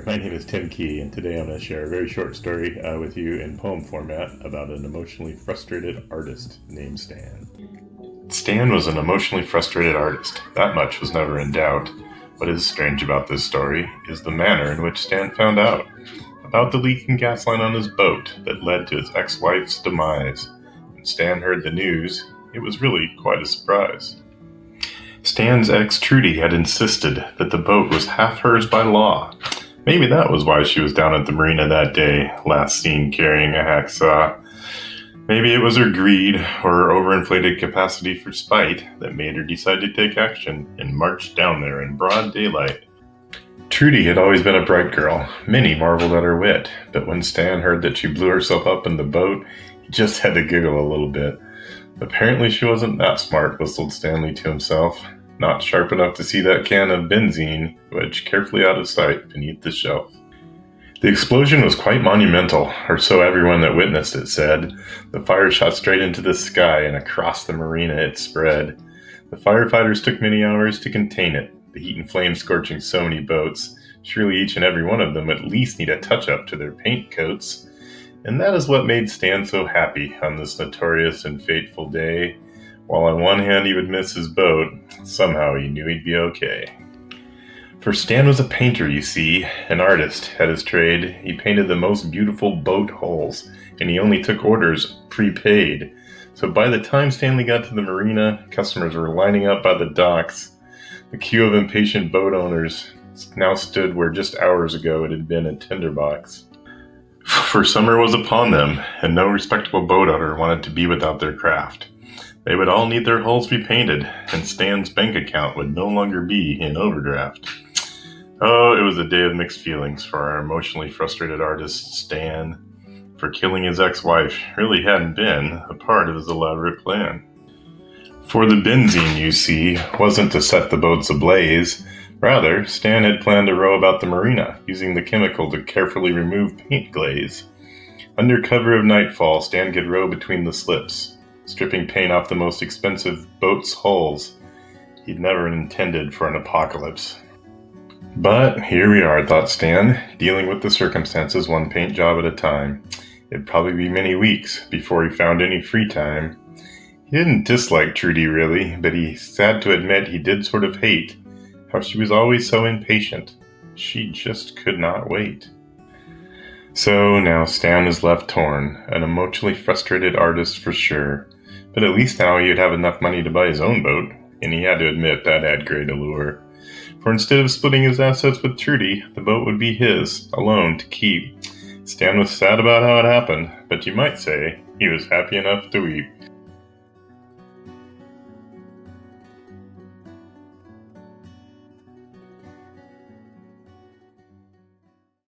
My name is Tim Key, and today I'm going to share a very short story with you in poem format about an emotionally frustrated artist named Stan. Stan was an emotionally frustrated artist. That much was never in doubt. What is strange about this story is the manner in which Stan found out about the leaking gas line on his boat that led to his ex-wife's demise. When Stan heard the news, it was really quite a surprise. Stan's ex Trudy had insisted that the boat was half hers by law. Maybe that was why she was down at the marina that day, last seen carrying a hacksaw. Maybe it was her greed or her overinflated capacity for spite that made her decide to take action and march down there in broad daylight. Trudy had always been a bright girl. Many marveled at her wit, but when Stan heard that she blew herself up in the boat, he just had to giggle a little bit. Apparently she wasn't that smart, whistled Stanley to himself. Not sharp enough to see that can of benzene wedged carefully out of sight beneath the shelf. The explosion was quite monumental, or so everyone that witnessed it said. The fire shot straight into the sky, and across the marina it spread. The firefighters took many hours to contain it, the heat and flames scorching so many boats. Surely each and every one of them at least need a touch-up to their paint coats. And that is what made Stan so happy on this notorious and fateful day. While on one hand he would miss his boat, somehow he knew he'd be okay. For Stan was a painter, you see, an artist at his trade. He painted the most beautiful boat hulls, and he only took orders prepaid. So by the time Stanley got to the marina, customers were lining up by the docks. The queue of impatient boat owners now stood where just hours ago it had been a tinderbox. For summer was upon them, and no respectable boat owner wanted to be without their craft. They would all need their hulls repainted, and Stan's bank account would no longer be in overdraft. Oh, it was a day of mixed feelings for our emotionally frustrated artist, Stan. For killing his ex-wife really hadn't been a part of his elaborate plan. For the benzene, you see, wasn't to set the boats ablaze. Rather, Stan had planned to row about the marina, using the chemical to carefully remove paint glaze. Under cover of nightfall, Stan could row between the slips, stripping paint off the most expensive boats' hulls. He'd never intended for an apocalypse. But here we are, thought Stan, dealing with the circumstances one paint job at a time. It'd probably be many weeks before he found any free time. He didn't dislike Trudy really, but he sad to admit he did sort of hate how she was always so impatient. She just could not wait. So now Stan is left torn, an emotionally frustrated artist for sure. But at least now he would have enough money to buy his own boat, and he had to admit that had great allure. For instead of splitting his assets with Trudy, the boat would be his, alone, to keep. Stan was sad about how it happened, but you might say he was happy enough to weep.